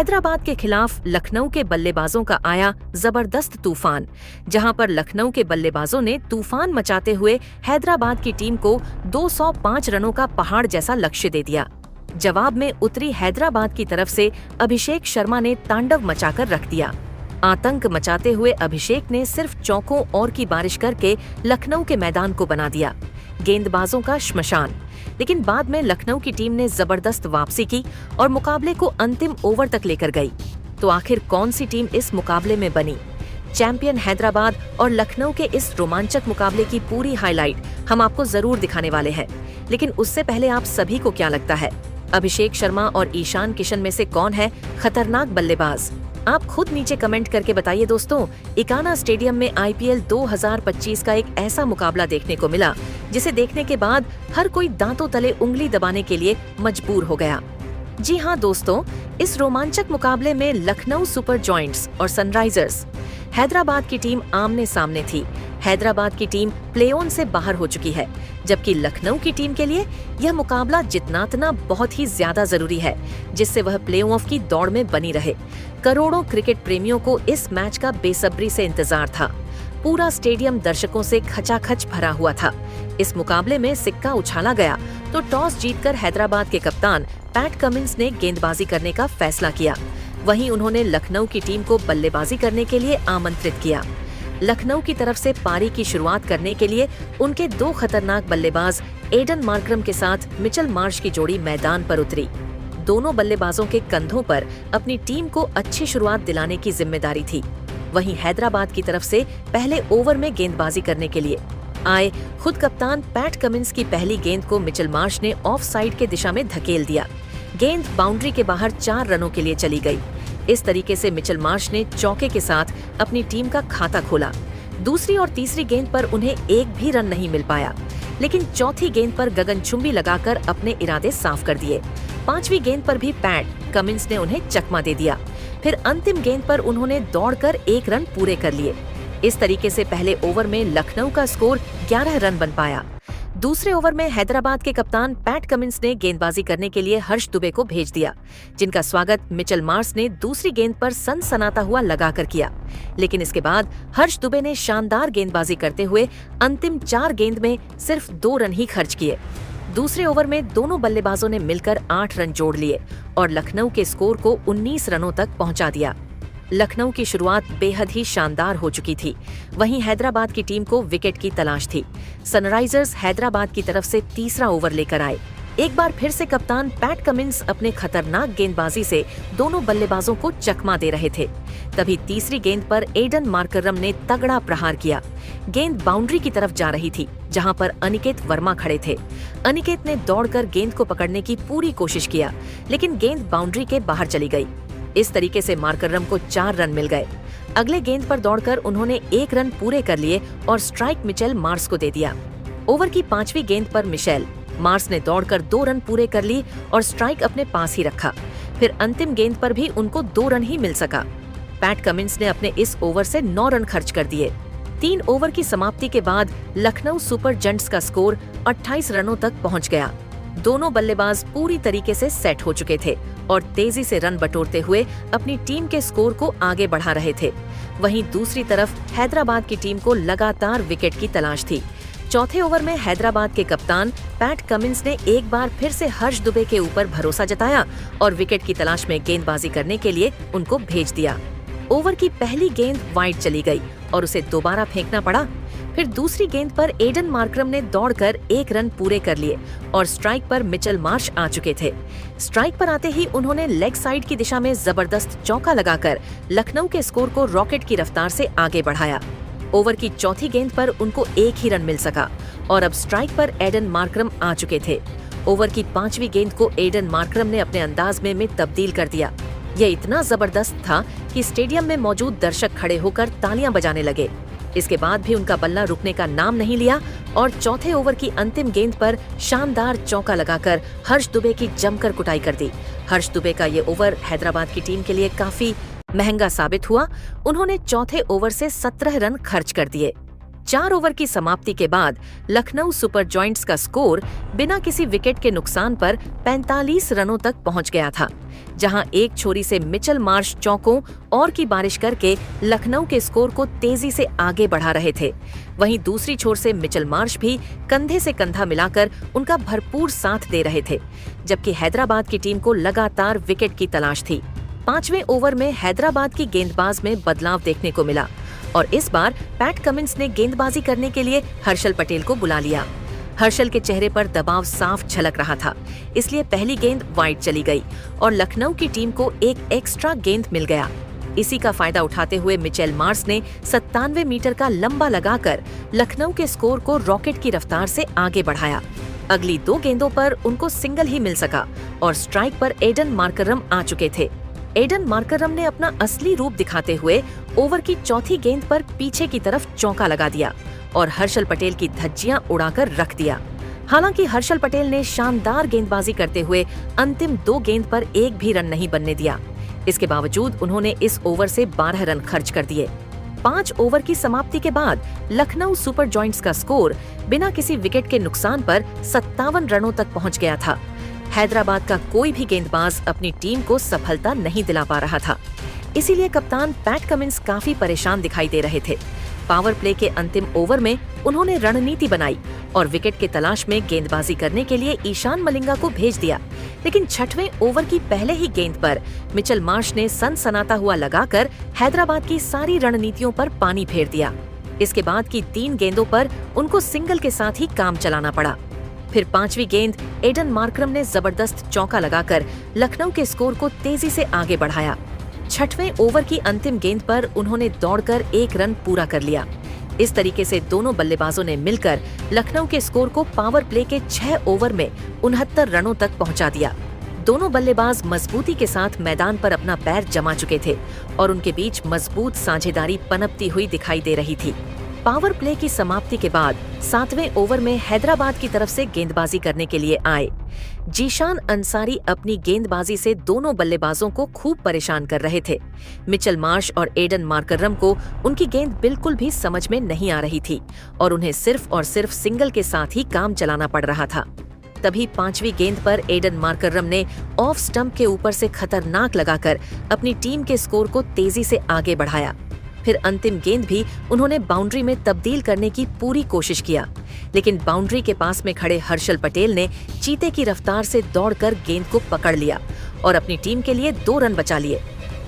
हैदराबाद के खिलाफ लखनऊ के बल्लेबाजों का आया जबरदस्त तूफान, जहां पर लखनऊ के बल्लेबाजों ने तूफान मचाते हुए हैदराबाद की टीम को 205 रनों का पहाड़ जैसा लक्ष्य दे दिया। जवाब में उतरी हैदराबाद की तरफ से अभिषेक शर्मा ने तांडव मचाकर रख दिया। आतंक मचाते हुए अभिषेक ने सिर्फ चौकों और की बारिश करके लखनऊ के मैदान को बना दिया, गेंदबाजों का श्मशान। लेकिन बाद में लखनऊ की टीम ने जबरदस्त वापसी की और मुकाबले को अंतिम ओवर तक लेकर गई। तो आखिर कौन सी टीम इस मुकाबले में बनी? चैंपियन हैदराबाद और लखनऊ के इस रोमांचक मुकाबले की पूरी हाईलाइट हम आपको जरूर दिखाने वाले हैं। लेकिन उससे पहले आप सभी को क्या लगता है, अभिषेक शर्मा और ईशान किशन में से कौन है खतरनाक बल्लेबाज? आप खुद नीचे कमेंट करके बताइए दोस्तों। इकाना स्टेडियम में आईपीएल 2025 का एक ऐसा मुकाबला देखने को मिला जिसे देखने के बाद हर कोई दांतों तले उंगली दबाने के लिए मजबूर हो गया। जी हाँ दोस्तों, इस रोमांचक मुकाबले में लखनऊ सुपर जॉइंट्स और सनराइजर्स हैदराबाद की टीम आमने सामने थी। हैदराबाद की टीम प्ले-ऑन से बाहर हो चुकी है, जबकि लखनऊ की टीम के लिए यह मुकाबला जितना बहुत ही ज्यादा जरूरी है, जिससे वह प्ले-ऑफ की दौड़ में बनी रहे। करोड़ों क्रिकेट प्रेमियों को इस मैच का बेसब्री से इंतजार था। पूरा स्टेडियम दर्शकों से खचाखच भरा हुआ था। इस मुकाबले में सिक्का उछाला गया तो टॉस जीतकर हैदराबाद के कप्तान पैट कमिंस ने गेंदबाजी करने का फैसला किया। वहीं उन्होंने लखनऊ की टीम को बल्लेबाजी करने के लिए आमंत्रित किया। लखनऊ की तरफ से पारी की शुरुआत करने के लिए उनके दो खतरनाक बल्लेबाज एडन मार्करम के साथ मिचेल मार्श की जोड़ी मैदान पर उतरी। दोनों बल्लेबाजों के कंधों पर अपनी टीम को अच्छी शुरुआत दिलाने की जिम्मेदारी थी। वहीं हैदराबाद की तरफ से पहले ओवर में गेंदबाजी करने के लिए आए खुद कप्तान पैट कमिंस की पहली गेंद को मिचेल मार्श ने ऑफ साइड के दिशा में धकेल दिया। गेंद बाउंड्री के बाहर 4 रनों के लिए चली गई। इस तरीके से मिचेल मार्श ने चौके के साथ अपनी टीम का खाता खोला। दूसरी और तीसरी गेंद पर उन्हें एक भी रन नहीं मिल पाया, लेकिन चौथी गेंद पर गगनचुंबी लगाकर अपने इरादे साफ कर दिए। 5वीं गेंद पर भी पैट कमिंस ने उन्हें चकमा दे दिया। फिर अंतिम गेंद पर उन्होंने दौड़कर 1 रन पूरे कर लिए। इस तरीके से पहले ओवर में लखनऊ का स्कोर 11 रन बन पाया। दूसरे ओवर में हैदराबाद के कप्तान पैट कमिंस ने गेंदबाजी करने के लिए हर्ष दुबे को भेज दिया, जिनका स्वागत मिचेल मार्श ने दूसरी गेंद पर सनसनाता हुआ लगाकर किया। लेकिन इसके बाद हर्ष दुबे ने शानदार गेंदबाजी करते हुए अंतिम 4 गेंद में सिर्फ 2 रन ही खर्च किए। दूसरे ओवर में दोनों बल्लेबाजों ने मिलकर 8 रन जोड़ लिए और लखनऊ के स्कोर को 19 रनों तक पहुंचा दिया। लखनऊ की शुरुआत बेहद ही शानदार हो चुकी थी। वहीं हैदराबाद की टीम को विकेट की तलाश थी। सनराइजर्स हैदराबाद की तरफ से तीसरा ओवर लेकर आए। एक बार फिर से कप्तान पैट कमिंस अपने खतरनाक गेंदबाजी से दोनों बल्लेबाजों को चकमा दे रहे थे। तभी तीसरी गेंद पर एडन मार्करम ने तगड़ा प्रहार किया। गेंद बाउंड्री की तरफ जा रही थी, जहां पर अनिकेत वर्मा खड़े थे। अनिकेत ने दौड़कर गेंद को पकड़ने की पूरी कोशिश किया, लेकिन गेंद बाउंड्री के बाहर चली गई। इस तरीके से मार्करम को 4 रन मिल गए। अगले गेंद पर दौड़कर उन्होंने 1 रन पूरे कर लिए और स्ट्राइक मिचेल मार्श को दे दिया। ओवर की 5वीं गेंद पर मिचेल मार्श ने दौड़कर 2 रन पूरे कर ली और स्ट्राइक अपने पास ही रखा। फिर अंतिम गेंद पर भी उनको 2 रन ही मिल सका। पैट कमिंस ने अपने इस ओवर से 9 रन खर्च कर दिए। 3 ओवर की समाप्ति के बाद लखनऊ सुपर जंट्स का स्कोर 28 रनों तक पहुंच गया। दोनों बल्लेबाज पूरी तरीके से सेट हो चुके थे और तेजी से रन बटोरते हुए अपनी टीम के स्कोर को आगे बढ़ा रहे थे। वहीं दूसरी तरफ हैदराबाद की टीम को लगातार विकेट की तलाश थी। चौथे ओवर में हैदराबाद के कप्तान पैट कमिंस ने एक बार फिर से हर्ष दुबे के ऊपर भरोसा जताया और विकेट की तलाश में गेंदबाजी करने के लिए उनको भेज दिया। ओवर की पहली गेंद वाइड चली गई और उसे दोबारा फेंकना पड़ा। फिर दूसरी गेंद पर एडन मार्करम ने दौड़कर 1 रन पूरे कर लिए और स्ट्राइक पर मिचेल मार्श आ चुके थे। स्ट्राइक पर आते ही उन्होंने लेग साइड की दिशा में जबरदस्त चौका लगाकर लखनऊ के स्कोर को रॉकेट की रफ्तार से आगे बढ़ाया। ओवर की चौथी गेंद पर उनको 1 ही रन मिल सका और अब स्ट्राइक पर एडन मार्करम आ चुके थे। ओवर की 5वीं गेंद को एडन मार्करम ने अपने अंदाज में तब्दील कर दिया। यह इतना जबरदस्त था कि स्टेडियम में मौजूद दर्शक खड़े होकर तालियां बजाने लगे। इसके बाद भी उनका बल्ला रुकने का नाम नहीं लिया और चौथे ओवर की अंतिम गेंद पर शानदार चौका लगाकर हर्ष दुबे की जमकर कुटाई कर दी। हर्ष दुबे का ये ओवर हैदराबाद की टीम के लिए काफी महंगा साबित हुआ। उन्होंने चौथे ओवर से 17 रन खर्च कर दिए। 4 ओवर की समाप्ति के बाद लखनऊ सुपर जॉयंट्स का स्कोर बिना किसी विकेट के नुकसान पर 45 रनों तक पहुंच गया था, जहां एक छोरी से मिचेल मार्श चौकों और की बारिश करके लखनऊ के स्कोर को तेजी से आगे बढ़ा रहे थे। वहीं दूसरी छोर से मिचेल मार्श भी कंधे से कंधा मिलाकर उनका भरपूर साथ दे रहे थे, जबकि हैदराबाद की टीम को लगातार विकेट की तलाश थी। 5वें ओवर में हैदराबाद की गेंदबाज में बदलाव देखने को मिला और इस बार पैट कमिंस ने गेंदबाजी करने के लिए हर्षल पटेल को बुला लिया। हर्षल के चेहरे पर दबाव साफ झलक रहा था, इसलिए पहली गेंद वाइड चली गई और लखनऊ की टीम को एक एक्स्ट्रा गेंद मिल गया। इसी का फायदा उठाते हुए मिचेल मार्श ने 97 मीटर का लंबा लगाकर लखनऊ के स्कोर को रॉकेट की रफ्तार से आगे बढ़ाया। अगली 2 गेंदों पर उनको सिंगल ही मिल सका और स्ट्राइक पर एडन मार्करम आ चुके थे। एडन मार्करम ने अपना असली रूप दिखाते हुए ओवर की चौथी गेंद पर पीछे की तरफ चौका लगा दिया और हर्षल पटेल की धज्जियां उड़ाकर रख दिया। हालांकि हर्षल पटेल ने शानदार गेंदबाजी करते हुए अंतिम 2 गेंद पर एक भी रन नहीं बनने दिया। इसके बावजूद उन्होंने इस ओवर से 12 रन खर्च कर दिए। 5 ओवर की समाप्ति के बाद लखनऊ सुपर जॉयंट्स का स्कोर बिना किसी विकेट के नुकसान पर 57 रनों तक पहुंच गया था। हैदराबाद का कोई भी गेंदबाज अपनी टीम को सफलता नहीं दिला पा रहा था, इसीलिए कप्तान पैट कमिंस काफी परेशान दिखाई दे रहे थे। पावर प्ले के अंतिम ओवर में उन्होंने रणनीति बनाई और विकेट की तलाश में गेंदबाजी करने के लिए ईशान मलिंगा को भेज दिया, लेकिन 6वें ओवर की पहले ही गेंद पर मिचेल मार्श ने सनसनाता हुआ लगाकर हैदराबाद की सारी रणनीतियों पर पानी फेर दिया। इसके बाद की 3 गेंदों पर उनको सिंगल के साथ ही काम चलाना पड़ा। फिर 5वीं गेंद एडन मार्करम ने जबरदस्त चौका लगाकर लखनऊ के स्कोर को तेजी से आगे बढ़ाया। 6वें ओवर की अंतिम गेंद पर उन्होंने दौड़कर 1 रन पूरा कर लिया। इस तरीके से दोनों बल्लेबाजों ने मिलकर लखनऊ के स्कोर को पावर प्ले के 6 ओवर में 69 रनों तक पहुंचा दिया। दोनों बल्लेबाज मजबूती के साथ मैदान पर अपना पैर जमा चुके थे और उनके बीच मजबूत साझेदारी पनपती हुई दिखाई दे रही थी। पावर प्ले की समाप्ति के बाद 7वें ओवर में हैदराबाद की तरफ से गेंदबाजी करने के लिए आए। जीशान अंसारी अपनी गेंदबाजी से दोनों बल्लेबाजों को खूब परेशान कर रहे थे। मिचेल मार्श और एडन मार्करम को उनकी गेंद बिल्कुल भी समझ में नहीं आ रही थी और उन्हें सिर्फ और सिर्फ सिंगल के साथ ही काम चलाना पड़ रहा था। तभी 5वीं गेंद पर एडन मार्करम ने ऑफ स्टंप के ऊपर से खतरनाक लगाकर अपनी टीम के स्कोर को तेजी से आगे बढ़ाया। फिर अंतिम गेंद भी उन्होंने बाउंड्री में तब्दील करने की पूरी कोशिश किया, लेकिन बाउंड्री के पास में खड़े हर्षल पटेल ने चीते की रफ्तार से दौड़कर गेंद को पकड़ लिया और अपनी टीम के लिए 2 रन बचा लिए।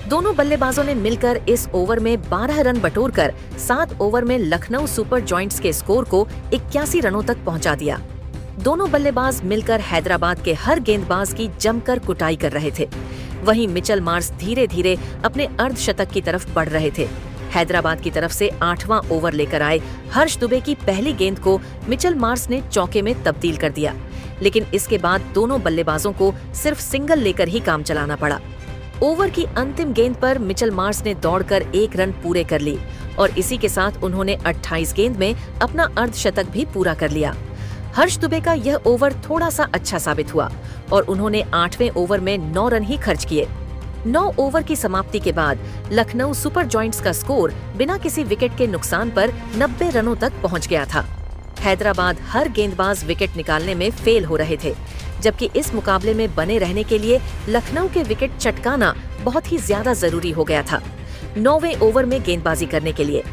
दोनों बल्लेबाजों ने मिलकर इस ओवर में 12 रन बटोरकर 7 ओवर में लखनऊ सुपर जॉयंट्स के स्कोर को 81 रनों तक पहुंचा दिया। दोनों बल्लेबाज मिलकर हैदराबाद के हर गेंदबाज की जमकर कुटाई कर रहे थे। वहीं मिचेल मार्श धीरे धीरे अपने अर्धशतक की तरफ बढ़ रहे थे। हैदराबाद की तरफ से 8वां ओवर लेकर आए हर्ष दुबे की पहली गेंद को मिचेल मार्श ने चौके में तब्दील कर दिया, लेकिन इसके बाद दोनों बल्लेबाजों को सिर्फ सिंगल लेकर ही काम चलाना पड़ा। ओवर की अंतिम गेंद पर मिचेल मार्श ने दौड़कर 1 रन पूरे कर ली और इसी के साथ उन्होंने 28 गेंद में अपना अर्धशतक भी पूरा कर लिया। हर्ष दुबे का यह ओवर थोड़ा सा अच्छा साबित हुआ और उन्होंने 8वें ओवर में 9 रन ही खर्च किए। 9 ओवर की समाप्ति के बाद लखनऊ सुपर जॉयंट्स का स्कोर बिना किसी विकेट के नुकसान पर 90 रनों तक पहुंच गया था। हैदराबाद हर गेंदबाज विकेट निकालने में फेल हो रहे थे, जबकि इस मुकाबले में बने रहने के लिए लखनऊ के विकेट चटकाना बहुत ही ज्यादा जरूरी हो गया था। 9वें ओवर में गेंदबाजी करने के लिए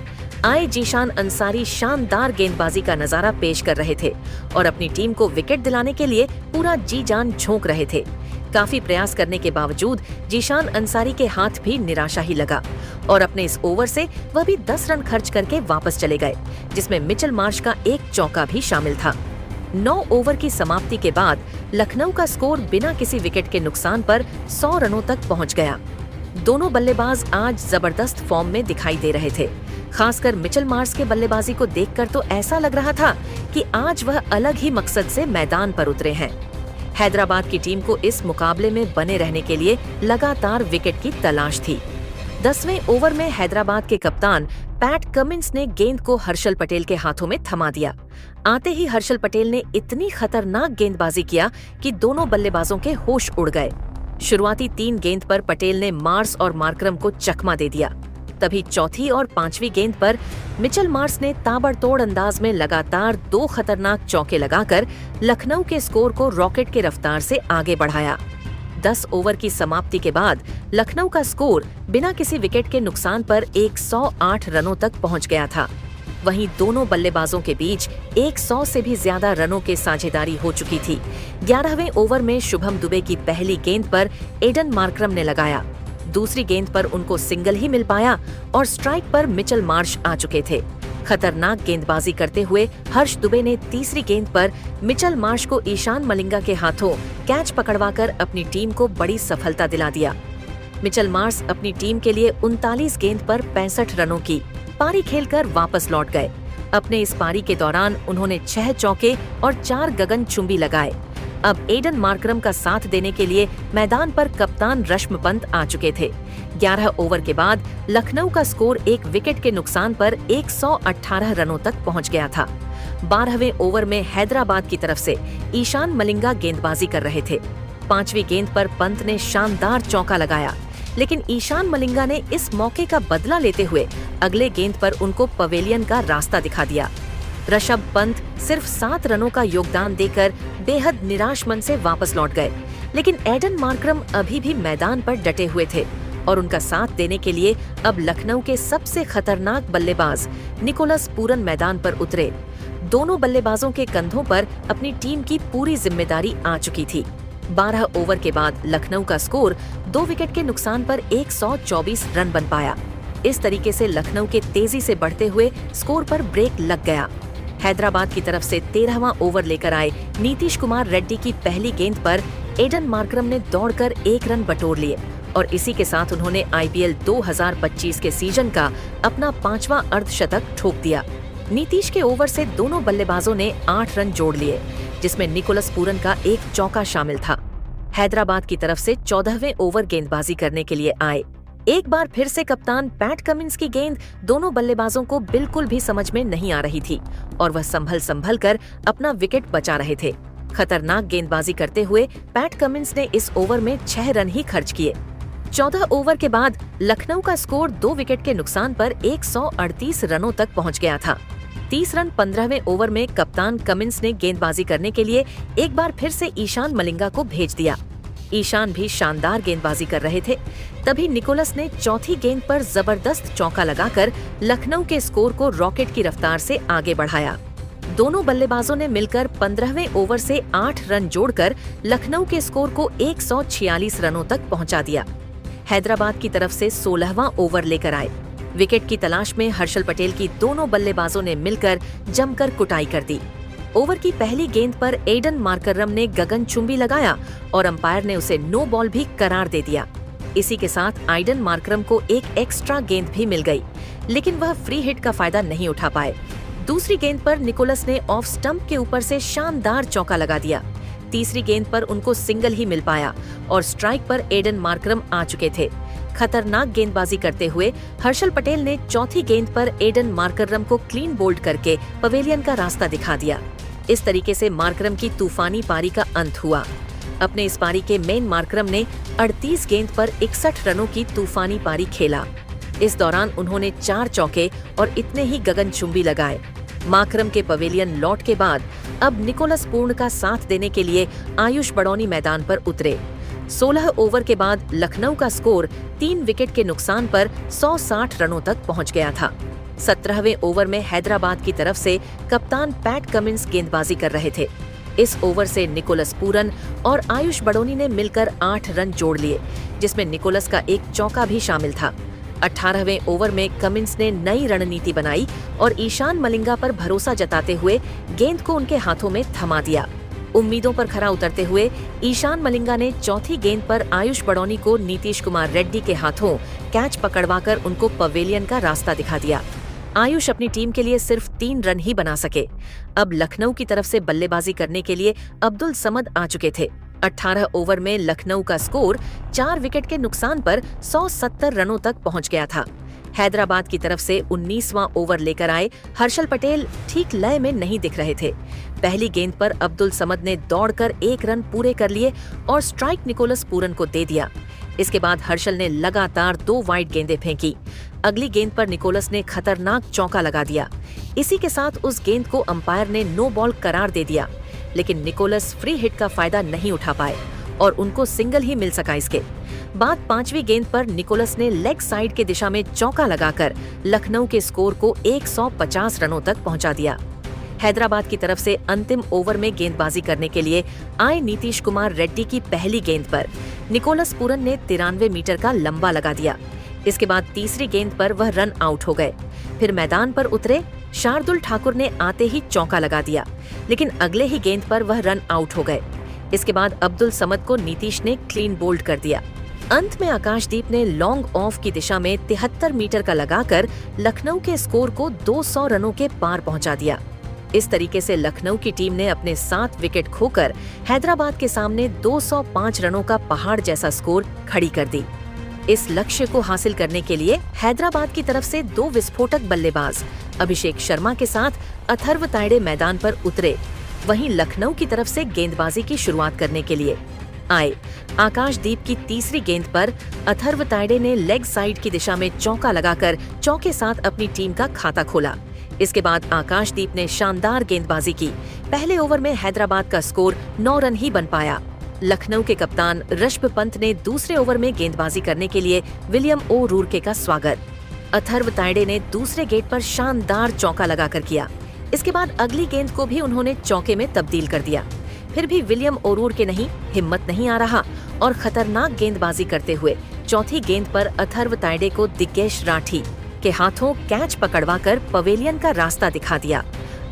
आए जीशान अंसारी शानदार गेंदबाजी का नजारा पेश कर रहे थे और अपनी टीम को विकेट दिलाने के लिए पूरा जी जान झोंक रहे थे। काफी प्रयास करने के बावजूद जीशान अंसारी के हाथ भी निराशा ही लगा और अपने इस ओवर से वह भी 10 रन खर्च करके वापस चले गए, जिसमें मिचेल मार्श का एक चौका भी शामिल था। 9 ओवर की समाप्ति के बाद लखनऊ का स्कोर बिना किसी विकेट के नुकसान पर 100 रनों तक पहुंच गया। दोनों बल्लेबाज आज जबरदस्त फॉर्म में दिखाई दे रहे थे। खासकर मिचेल मार्श के बल्लेबाजी को देखकर तो ऐसा लग रहा था कि आज वह अलग ही मकसद से मैदान पर उतरे हैं। हैदराबाद की टीम को इस मुकाबले में बने रहने के लिए लगातार विकेट की तलाश थी। 10वें ओवर में हैदराबाद के कप्तान पैट कमिंस ने गेंद को हर्षल पटेल के हाथों में थमा दिया। आते ही हर्षल पटेल ने इतनी खतरनाक गेंदबाजी किया कि दोनों बल्लेबाजों के होश उड़ गए। शुरुआती 3 गेंद पर पटेल ने मार्श और मार्करम को चकमा दे दिया। तभी चौथी और पांचवी गेंद पर मिचेल मार्श ने ताबड़तोड़ अंदाज में लगातार 2 खतरनाक चौके लगाकर लखनऊ के स्कोर को रॉकेट के रफ्तार से आगे बढ़ाया। 10 ओवर की समाप्ति के बाद लखनऊ का स्कोर बिना किसी विकेट के नुकसान पर 108 रनों तक पहुंच गया था। वहीं दोनों बल्लेबाजों के बीच 100 से भी ज्यादा रनों की साझेदारी हो चुकी थी। 11वें ओवर में शुभम दुबे की पहली गेंद पर एडन मार्करम ने लगाया। दूसरी गेंद पर उनको सिंगल ही मिल पाया और स्ट्राइक पर मिचेल मार्श आ चुके थे। खतरनाक गेंदबाजी करते हुए हर्ष दुबे ने तीसरी गेंद पर मिचेल मार्श को ईशान मलिंगा के हाथों कैच पकड़वाकर अपनी टीम को बड़ी सफलता दिला दिया। मिचेल मार्श अपनी टीम के लिए 39 गेंद पर 65 रनों की पारी खेलकर वापस लौट गए। अपने इस पारी के दौरान उन्होंने 6 चौके और 4 गगनचुंबी लगाए। अब एडन मार्करम का साथ देने के लिए मैदान पर कप्तान रश्म पंत आ चुके थे। 11 ओवर के बाद लखनऊ का स्कोर 1 विकेट के नुकसान पर 118 रनों तक पहुंच गया था। 12वें ओवर में हैदराबाद की तरफ से ईशान मलिंगा गेंदबाजी कर रहे थे। 5वीं गेंद पर पंत ने शानदार चौका लगाया, लेकिन ईशान मलिंगा ने इस मौके का बदला लेते हुए अगले गेंद पर उनको पवेलियन का रास्ता दिखा दिया। ऋषभ पंत सिर्फ 7 रनों का योगदान देकर बेहद निराश मन से वापस लौट गए, लेकिन एडन मार्करम अभी भी मैदान पर डटे हुए थे और उनका साथ देने के लिए अब लखनऊ के सबसे खतरनाक बल्लेबाज निकोलस पूरन मैदान पर उतरे। दोनों बल्लेबाजों के कंधों पर अपनी टीम की पूरी जिम्मेदारी आ चुकी थी। 12 ओवर के बाद लखनऊ का स्कोर 2 विकेट के नुकसान पर 124 रन बन पाया। इस तरीके से लखनऊ के तेजी से बढ़ते हुए स्कोर पर ब्रेक लग गया। हैदराबाद की तरफ से 13वां ओवर लेकर आए नीतीश कुमार रेड्डी की पहली गेंद पर एडन मार्करम ने दौड़कर 1 रन बटोर लिए और इसी के साथ उन्होंने IPL 2025 के सीजन का अपना 5वां अर्धशतक ठोक दिया। नीतीश के ओवर से दोनों बल्लेबाजों ने 8 रन जोड़ लिए, जिसमें निकोलस पूरन का एक चौका शामिल था। हैदराबाद की तरफ से 14वें ओवर गेंदबाजी करने के लिए आए। एक बार फिर से कप्तान पैट कमिंस की गेंद दोनों बल्लेबाजों को बिल्कुल भी समझ में नहीं आ रही थी और वह संभल कर अपना विकेट बचा रहे थे। खतरनाक गेंदबाजी करते हुए पैट कमिंस ने इस ओवर में 6 रन ही खर्च किए। 14 ओवर के बाद लखनऊ का स्कोर 2 विकेट के नुकसान पर 138 रनों तक पहुंच गया था। 30 रन 15वें ओवर में कप्तान कमिंस ने गेंदबाजी करने के लिए एक बार फिर से ईशान मलिंगा को भेज दिया। ईशान भी शानदार गेंदबाजी कर रहे थे। तभी निकोलस ने चौथी गेंद पर जबरदस्त चौका लगाकर लखनऊ के स्कोर को रॉकेट की रफ्तार से आगे बढ़ाया। दोनों बल्लेबाजों ने मिलकर 15वें ओवर से 8 रन जोड़कर लखनऊ के स्कोर को 146 रनों तक पहुंचा दिया। हैदराबाद की तरफ से 16वां ओवर लेकर आए। विकेट की तलाश में हर्षल पटेल की दोनों बल्लेबाजों ने मिलकर जमकर कुटाई कर दी। ओवर की पहली गेंद पर एडन मार्करम ने गगनचुंबी लगाया और अंपायर ने उसे नो बॉल भी करार दे दिया। इसी के साथ एडन मार्करम को एक एक्स्ट्रा गेंद भी मिल गई, लेकिन वह फ्री हिट का फायदा नहीं उठा पाए। दूसरी गेंद पर निकोलस ने ऑफ स्टंप के ऊपर से शानदार चौका लगा दिया। तीसरी गेंद पर उनको सिंगल ही मिल पाया और स्ट्राइक पर एडन मार्करम आ चुके थे। खतरनाक गेंदबाजी करते हुए हर्षल पटेल ने चौथी गेंद पर एडन मार्करम को क्लीन बोल्ड करके पवेलियन का रास्ता दिखा दिया। इस तरीके से मार्करम की तूफानी पारी का अंत हुआ। अपने इस पारी के मेन मार्करम ने 38 गेंद पर 61 रनों की तूफानी पारी खेला। इस दौरान उन्होंने 4 चौके और इतने ही गगनचुंबी लगाए। मार्करम के पवेलियन लौट के बाद अब निकोलस पूर्ण का साथ देने के लिए आयुष बड़ौनी मैदान पर उतरे। 16 ओवर के बाद लखनऊ का स्कोर 3 विकेट के नुकसान पर 160 रनों तक पहुंच गया था। 17वें ओवर में हैदराबाद की तरफ से कप्तान पैट कमिंस गेंदबाजी कर रहे थे। इस ओवर से निकोलस पूरन और आयुष बड़ौनी ने मिलकर 8 रन जोड़ लिए, जिसमें निकोलस का एक चौका भी शामिल था। 18वें ओवर में कमिंस ने नई रणनीति बनाई और ईशान मलिंगा पर भरोसा जताते हुए गेंद को उनके हाथों में थमा दिया। उम्मीदों पर खरा उतरते हुए ईशान मलिंगा ने चौथी गेंद पर आयुष बड़ौनी को नीतीश कुमार रेड्डी के हाथों कैच पकड़वाकर उनको पवेलियन का रास्ता दिखा दिया। आयुष अपनी टीम के लिए सिर्फ 3 रन ही बना सके। अब लखनऊ की तरफ से बल्लेबाजी करने के लिए अब्दुल समद आ चुके थे। 18 ओवर में लखनऊ का स्कोर 4 विकेट के नुकसान पर 170 रनों तक पहुंच गया था। हैदराबाद की तरफ से 19वां ओवर लेकर आए हर्षल पटेल ठीक लय में नहीं दिख रहे थे। पहली गेंद पर अब्दुल समद ने दौड़कर 1 रन पूरे कर लिए और स्ट्राइक निकोलस पूरन को दे दिया। इसके बाद हर्षल ने लगातार 2 वाइड गेंदें फेंकी। अगली गेंद पर निकोलस ने खतरनाक चौका लगा दिया। इसी के साथ उस गेंद को अंपायर ने नो बॉल करार दे दिया, लेकिन निकोलस फ्री हिट का फायदा नहीं उठा पाए और उनको सिंगल ही मिल सका। इसके बाद 5वीं गेंद पर निकोलस ने लेग साइड के दिशा में चौका लगाकर लखनऊ के स्कोर को 150 रनों तक पहुंचा दिया। हैदराबाद की तरफ से अंतिम ओवर में गेंदबाजी करने के लिए आए नीतीश कुमार रेड्डी की पहली गेंद पर निकोलस पूरन ने 93 मीटर का लंबा लगा दिया। इसके बाद तीसरी गेंद पर वह रन आउट हो गए। फिर मैदान पर उतरे शार्दुल ठाकुर ने आते ही चौका लगा दिया, लेकिन अगले ही गेंद पर वह रन आउट हो गए। इसके बाद अब्दुल समद को नीतीश ने क्लीन बोल्ड कर दिया। अंत में आकाशदीप ने लॉन्ग ऑफ की दिशा में 73 मीटर का लगाकर लखनऊ के स्कोर को 200 रनों के पार पहुंचा दिया। इस तरीके से लखनऊ की टीम ने अपने 7 विकेट खोकर हैदराबाद के सामने 205 रनों का पहाड़ जैसा स्कोर खड़ी कर दी। इस लक्ष्य को हासिल करने के लिए हैदराबाद की तरफ से 2 विस्फोटक बल्लेबाज अभिषेक शर्मा के साथ अथर्व तायडे मैदान पर उतरे। वहीं लखनऊ की तरफ से गेंदबाजी की शुरुआत करने के लिए आए। आकाशदीप की तीसरी गेंद पर अथर्व तायडे ने लेग साइड की दिशा में चौका लगाकर चौके साथ अपनी टीम का खाता खोला। इसके बाद आकाशदीप ने शानदार गेंदबाजी की। पहले ओवर में हैदराबाद का स्कोर 9 रन ही बन पाया। लखनऊ के कप्तान ऋषभ पंत ने दूसरे ओवर में गेंदबाजी करने के लिए विलियम ओ रूरके का स्वागत अथर्व तायडे ने दूसरे गेट पर शानदार चौका लगाकर किया। इसके बाद अगली गेंद को भी उन्होंने चौके में तब्दील कर दिया। फिर भी विलियम ओ रूरके नहीं, हिम्मत नहीं आ रहा और खतरनाक गेंदबाजी करते हुए चौथी गेंद पर अथर्व तायडे को दिग्गेश राठी के हाथों कैच पकड़वाकर पवेलियन का रास्ता दिखा दिया।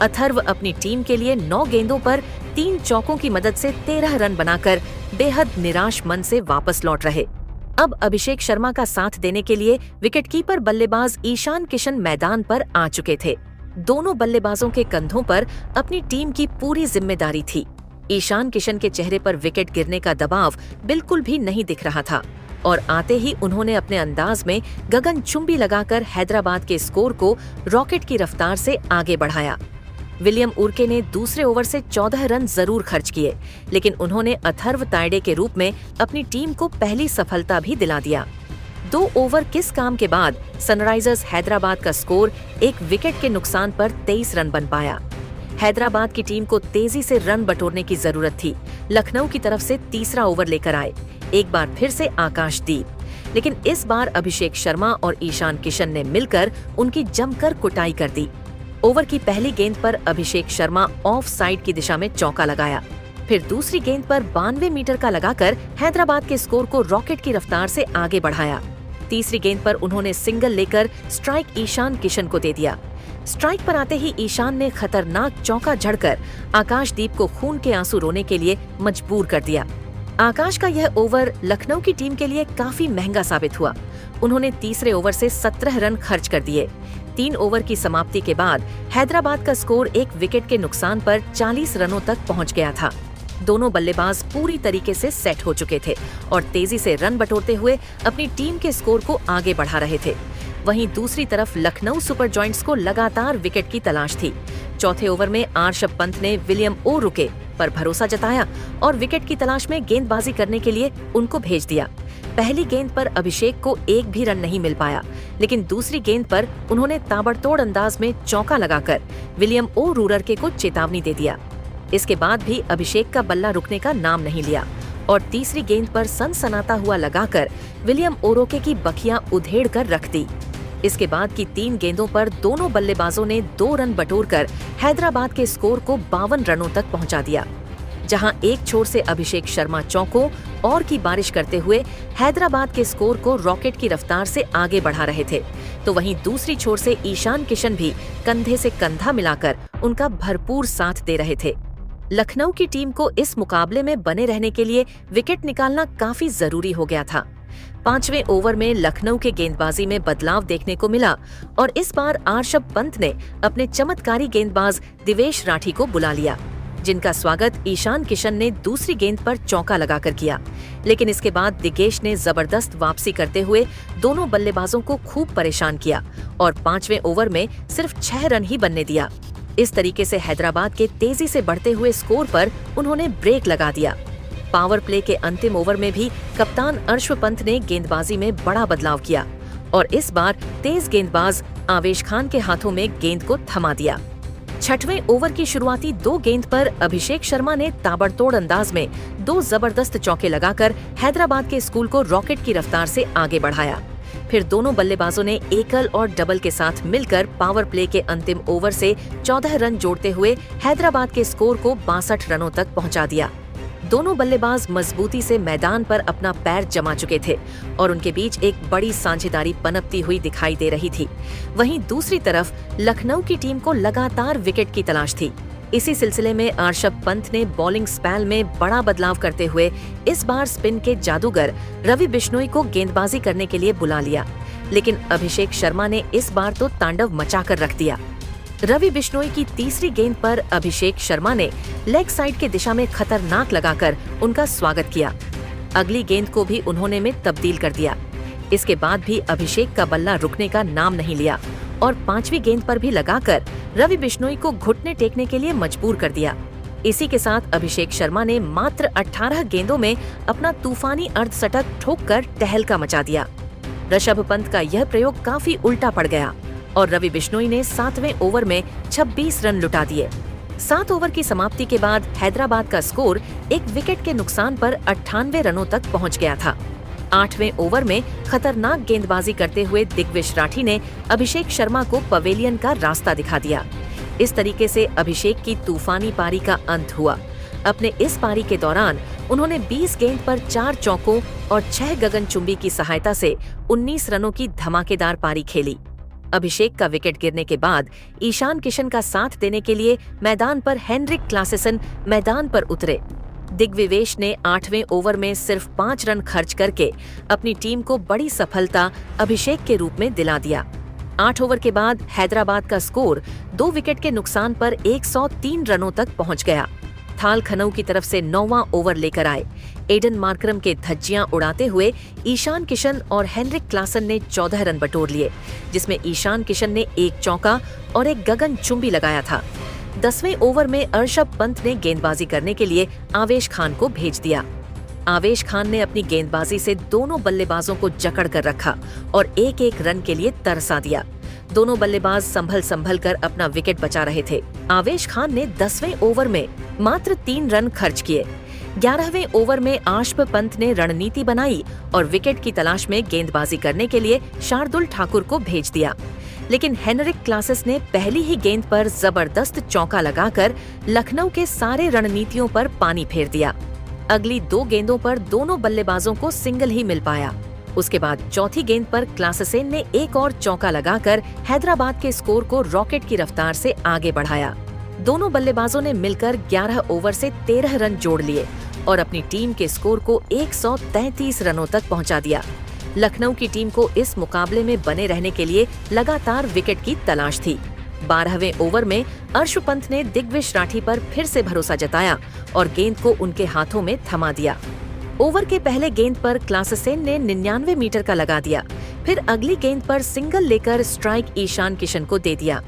अथर्व अपनी टीम के लिए 9 गेंदों पर 3 चौकों की मदद से 13 रन बनाकर बेहद निराश मन से वापस लौट रहे। अब अभिषेक शर्मा का साथ देने के लिए विकेटकीपर बल्लेबाज ईशान किशन मैदान पर आ चुके थे। दोनों बल्लेबाजों के कंधों पर अपनी टीम की पूरी जिम्मेदारी थी। ईशान किशन के चेहरे पर विकेट गिरने का दबाव बिल्कुल भी नहीं दिख रहा था और आते ही उन्होंने अपने अंदाज में गगनचुंबी लगाकर हैदराबाद के स्कोर को रॉकेट की रफ्तार से आगे बढ़ाया। विलियम उर्के ने दूसरे ओवर से 14 रन जरूर खर्च किए, लेकिन उन्होंने अथर्व तायडे के रूप में अपनी टीम को पहली सफलता भी दिला दिया। 2 ओवर किस काम के बाद सनराइजर्स हैदराबाद का स्कोर 1 विकेट के नुकसान पर 23 रन बन पाया। हैदराबाद की टीम को तेजी से रन बटोरने की जरूरत थी। लखनऊ की तरफ से तीसरा ओवर लेकर आए एक बार फिर से आकाशदीप, लेकिन इस बार अभिषेक शर्मा और ईशान किशन ने मिलकर उनकी जमकर कुटाई कर दी। ओवर की पहली गेंद पर अभिषेक शर्मा ऑफ साइड की दिशा में चौका लगाया। फिर दूसरी गेंद पर 92 मीटर का लगाकर हैदराबाद के स्कोर को रॉकेट की रफ्तार से आगे बढ़ाया। तीसरी गेंद पर उन्होंने सिंगल लेकर स्ट्राइक ईशान किशन को दे दिया। स्ट्राइक पर आते ही ईशान ने खतरनाक चौका झड़कर आकाशदीप को खून के आंसू रोने के लिए मजबूर कर दिया। आकाश का यह ओवर लखनऊ की टीम के लिए काफी महंगा साबित हुआ। उन्होंने तीसरे ओवर से 17 रन खर्च कर दिए। 3 ओवर की समाप्ति के बाद हैदराबाद का स्कोर 1 विकेट के नुकसान पर 40 रनों तक पहुंच गया था। दोनों बल्लेबाज पूरी तरीके से सेट हो चुके थे और तेजी से रन बटोरते हुए अपनी टीम के स्कोर को आगे बढ़ा रहे थे। वहीं दूसरी तरफ लखनऊ सुपर जॉइंट्स को लगातार विकेट की तलाश थी। चौथे ओवर में ऋषभ पंत ने विलियम ओ रूके पर भरोसा जताया और विकेट की तलाश में गेंदबाजी करने के लिए उनको भेज दिया। पहली गेंद पर अभिषेक को एक भी रन नहीं मिल पाया, लेकिन दूसरी गेंद पर उन्होंने ताबड़तोड़ अंदाज में चौका लगाकर विलियम ओ रूरके को चेतावनी दे दिया। इसके बाद भी अभिषेक का बल्ला रुकने का नाम नहीं लिया और तीसरी गेंद पर सनसनाता हुआ लगाकर विलियम ओरोके की बखियां उधेड़ कर रख दी। इसके बाद की 3 गेंदों पर दोनों बल्लेबाजों ने 2 रन बटोरकर हैदराबाद के स्कोर को 52 रनों तक पहुंचा दिया। जहां एक छोर से अभिषेक शर्मा चौकों और की बारिश करते हुए हैदराबाद के स्कोर को रॉकेट की रफ्तार से आगे बढ़ा रहे थे, तो वहीं दूसरी छोर से ईशान किशन भी कंधे से कंधा मिलाकर उनका भरपूर साथ दे रहे थे। लखनऊ की टीम को इस मुकाबले में बने रहने के लिए विकेट निकालना काफी जरूरी हो गया था। 5वें ओवर में लखनऊ के गेंदबाजी में बदलाव देखने को मिला और इस बार ऋषभ पंत ने अपने चमत्कारी गेंदबाज दिवेश राठी को बुला लिया, जिनका स्वागत ईशान किशन ने दूसरी गेंद पर चौका लगाकर किया। लेकिन इसके बाद दिग्गेश ने जबरदस्त वापसी करते हुए दोनों बल्लेबाजों को खूब परेशान किया और 5वें ओवर में सिर्फ 6 रन ही बनने दिया। इस तरीके से हैदराबाद के तेजी से बढ़ते हुए स्कोर पर उन्होंने ब्रेक लगा दिया। पावर प्ले के अंतिम ओवर में भी कप्तान ऋषभ पंत ने गेंदबाजी में बड़ा बदलाव किया और इस बार तेज गेंदबाज आवेश खान के हाथों में गेंद को थमा दिया। 6वें ओवर की शुरुआती 2 गेंद पर अभिषेक शर्मा ने ताबड़तोड़ अंदाज में 2 जबरदस्त चौके लगाकर हैदराबाद के स्कूल को रॉकेट की रफ्तार से आगे बढ़ाया। फिर दोनों बल्लेबाजों ने एकल और डबल के साथ मिलकर पावर प्ले के अंतिम ओवर से 14 रन जोड़ते हुए हैदराबाद के स्कोर को 62 रनों तक पहुंचा दिया। दोनों बल्लेबाज मजबूती से मैदान पर अपना पैर जमा चुके थे और उनके बीच एक बड़ी साझेदारी पनपती हुई दिखाई दे रही थी। वहीं दूसरी तरफ लखनऊ की टीम को लगातार विकेट की तलाश थी। इसी सिलसिले में ऋषभ पंत ने बॉलिंग स्पेल में बड़ा बदलाव करते हुए इस बार स्पिन के जादूगर रवि बिश्नोई को गेंदबाजी करने के लिए बुला लिया, लेकिन अभिषेक शर्मा ने इस बार तो तांडव मचाकर रख दिया। रवि बिश्नोई की तीसरी गेंद पर अभिषेक शर्मा ने लेग साइड की दिशा में खतरनाक लगाकर उनका स्वागत किया। अगली गेंद को भी उन्होंने में तब्दील कर दिया। इसके बाद भी अभिषेक का बल्ला रुकने का नाम नहीं लिया और 5वीं गेंद पर भी लगाकर रवि बिश्नोई को घुटने टेकने के लिए मजबूर कर दिया। इसी के साथ अभिषेक शर्मा ने मात्र 18 गेंदों में अपना तूफानी अर्धशतक ठोककर तहलका मचा दिया। ऋषभ पंत का यह प्रयोग काफी उल्टा पड़ गया और रवि बिश्नोई ने 7वें ओवर में 26 रन लुटा दिए। 7 ओवर की समाप्ति के बाद हैदराबाद का स्कोर 1 विकेट के नुकसान पर 98 रनों तक पहुंच गया था। 8वें ओवर में खतरनाक गेंदबाजी करते हुए दिग्विश राठी ने अभिषेक शर्मा को पवेलियन का रास्ता दिखा दिया। इस तरीके से अभिषेक की तूफानी पारी का अंत हुआ। अपने इस पारी के दौरान उन्होंने 20 गेंद पर 4 चौकों और 6 गगनचुंबी की सहायता से 19 रनों की धमाकेदार पारी खेली। अभिषेक का विकेट गिरने के बाद ईशान किशन का साथ देने के लिए मैदान पर हेनरिक क्लासेसन मैदान पर उतरे। दिग्विवेश ने 8वें ओवर में सिर्फ 5 रन खर्च करके अपनी टीम को बड़ी सफलता अभिषेक के रूप में दिला दिया। 8 ओवर के बाद हैदराबाद का स्कोर 2 विकेट के नुकसान पर 103 रनों तक पहुंच गया। थाल खनऊ की तरफ से 9वां ओवर लेकर आए। एडन मार्करम के धज्जियां उड़ाते हुए ईशान किशन और हेनरिक क्लासन ने 14 रन बटोर लिए, जिसमें ईशान किशन ने 1 चौका और 1 गगनचुंबी लगाया था। 10वें ओवर में ऋषभ पंत ने गेंदबाजी करने के लिए आवेश खान को भेज दिया। आवेश खान ने अपनी गेंदबाजी से दोनों बल्लेबाजों को जकड़ कर रखा और 1-1 रन के लिए तरसा दिया। दोनों बल्लेबाज संभल कर अपना विकेट बचा रहे थे। आवेश खान ने 10वें ओवर में मात्र 3 रन खर्च किए। 11वें ओवर में आशप पंत ने रणनीति बनाई और विकेट की तलाश में गेंदबाजी करने के लिए शार्दुल ठाकुर को भेज दिया, लेकिन हेनरिक क्लासेस ने पहली ही गेंद पर जबरदस्त चौका लगाकर लखनऊ के सारे रणनीतियों पर पानी फेर दिया। अगली 2 गेंदों पर दोनों बल्लेबाजों को सिंगल ही मिल पाया। उसके बाद चौथी गेंद पर क्लासेन ने 1 और चौका लगाकर हैदराबाद के स्कोर को रॉकेट की रफ्तार से आगे बढ़ाया। दोनों बल्लेबाजों ने मिलकर 11 ओवर से 13 रन जोड़ लिए और अपनी टीम के स्कोर को 133 रनों तक पहुंचा दिया। लखनऊ की टीम को इस मुकाबले में बने रहने के लिए लगातार विकेट की तलाश थी। 12वें ओवर में ऋषभ पंत ने दिग्विश राठी पर फिर से भरोसा जताया और गेंद को उनके हाथों में थमा दिया। ओवर के पहले गेंद पर क्लासेन ने 99 मीटर का लगा दिया। फिर अगली गेंद पर सिंगल लेकर स्ट्राइक ईशान किशन को दे दिया।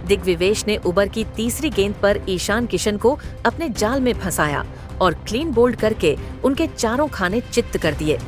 दिग्विवेश ने ओवर की तीसरी गेंद पर ईशान किशन को अपने जाल में फंसाया और क्लीन बोल्ड करके उनके चारों खाने चित्त कर दिए।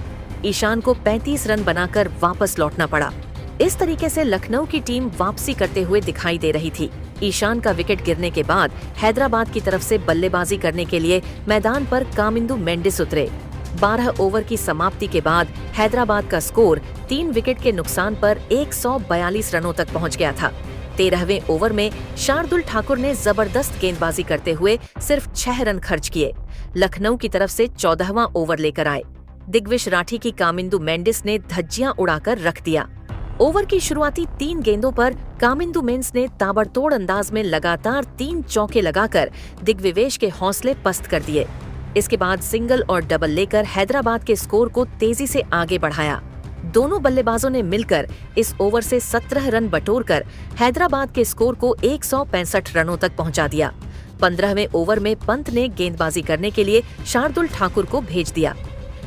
ईशान को 35 रन बनाकर वापस लौटना पड़ा। इस तरीके से लखनऊ की टीम वापसी करते हुए दिखाई दे रही थी। ईशान का विकेट गिरने के बाद हैदराबाद की तरफ से बल्लेबाजी करने के लिए मैदान पर कामिंदु मेंडिस उतरे। 12 ओवर की समाप्ति के बाद हैदराबाद का स्कोर 3 विकेट के नुकसान पर 142 रनों तक पहुंच गया था। 13वें ओवर में शार्दुल ठाकुर ने जबरदस्त गेंदबाजी करते हुए सिर्फ 6 रन खर्च किए। लखनऊ की तरफ से 14वां ओवर लेकर आए। दिग्विश राठी की कामिंदु मेंडिस ने धज्जियां उड़ाकर रख दिया। ओवर की शुरुआती 3 गेंदों पर कामिंदु मेंस ने ताबड़तोड़ अंदाज में लगातार 3 चौके लगाकर दिग्विवेश के हौसले पस्त कर दिए। इसके बाद सिंगल और डबल लेकर हैदराबाद के स्कोर को तेजी से आगे बढ़ाया। दोनों बल्लेबाजों ने मिलकर इस ओवर से 17 रन बटोरकर हैदराबाद के स्कोर को 165 रनों तक पहुंचा दिया। 15वें ओवर में पंत ने गेंदबाजी करने के लिए शार्दुल ठाकुर को भेज दिया।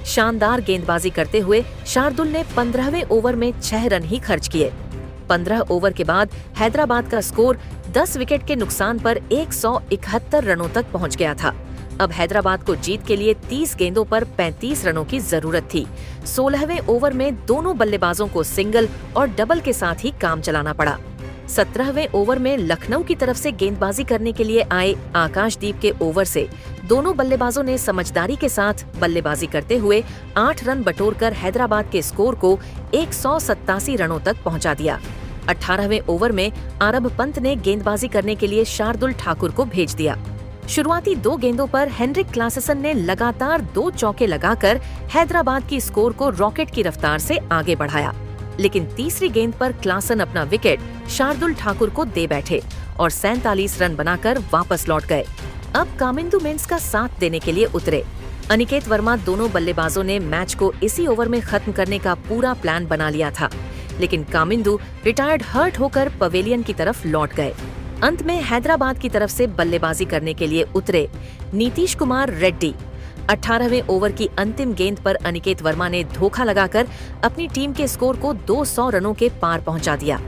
शानदार गेंदबाजी करते हुए शार्दुल ने 15वें ओवर में 6 रन ही खर्च किए। 15 ओवर के बाद हैदराबाद का स्कोर 10 विकेट के नुकसान पर 171 रनों तक पहुंच गया था। अब हैदराबाद को जीत के लिए 30 गेंदों पर 35 रनों की जरूरत थी। 16वें ओवर में दोनों बल्लेबाजों को सिंगल और डबल के साथ ही काम चलाना पड़ा। 17वें ओवर में लखनऊ की तरफ से गेंदबाजी करने के लिए आए आकाशदीप के ओवर से दोनों बल्लेबाजों ने समझदारी के साथ बल्लेबाजी करते हुए 8 रन बटोरकर हैदराबाद के स्कोर को 187 रनों तक पहुंचा दिया। 18वें ओवर में आरब पंत ने गेंदबाजी करने के लिए शार्दुल ठाकुर को भेज दिया। शुरुआती 2 गेंदों पर हेनरिक क्लासेसन ने लगातार 2 चौके लगाकर हैदराबाद की स्कोर को रॉकेट की रफ्तार से आगे बढ़ाया, लेकिन तीसरी गेंद पर क्लासन अपना विकेट शार्दुल ठाकुर को दे बैठे और 47 रन बनाकर वापस लौट गए। अब कामिंदु मेंस का साथ देने के लिए उतरे। अनिकेत वर्मा दोनों बल्लेबाजों ने मैच को इसी ओवर में खत्म करने का पूरा प्लान बना लिया था, लेकिन कामिंदु रिटायर्ड हर्ट होकर पवेलियन की तरफ लौट गए। अंत में हैदराबाद की तरफ से बल्लेबाजी करने के लिए उतरे नीतीश कुमार रेड्डी। 18वें ओवर की अंतिम गेंद पर अनिकेत वर्मा ने धोखा लगाकर अपनी टीम के स्कोर को 200 रनों के पार पहुंचा दिया।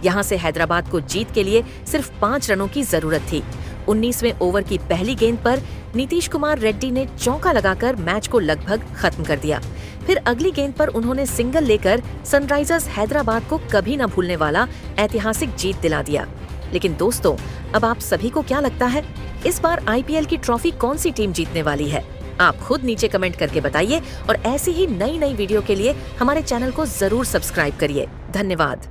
यहां से हैदराबाद को जीत के लिए सिर्फ 5 रनों की जरूरत थी। 19वें ओवर की पहली गेंद पर नीतीश कुमार रेड्डी ने चौका लगाकर मैच को लगभग खत्म कर दिया। फिर अगली गेंद पर उन्होंने सिंगल लेकर सनराइजर्स हैदराबाद को कभी न भूलने वाला ऐतिहासिक जीत दिला दिया। लेकिन दोस्तों, अब आप सभी को क्या लगता है, इस बार IPL की ट्रॉफी कौन सी टीम जीतने वाली है? आप खुद नीचे कमेंट करके बताइए और ऐसी ही नई वीडियो के लिए हमारे चैनल को जरूर सब्सक्राइब करिए। धन्यवाद।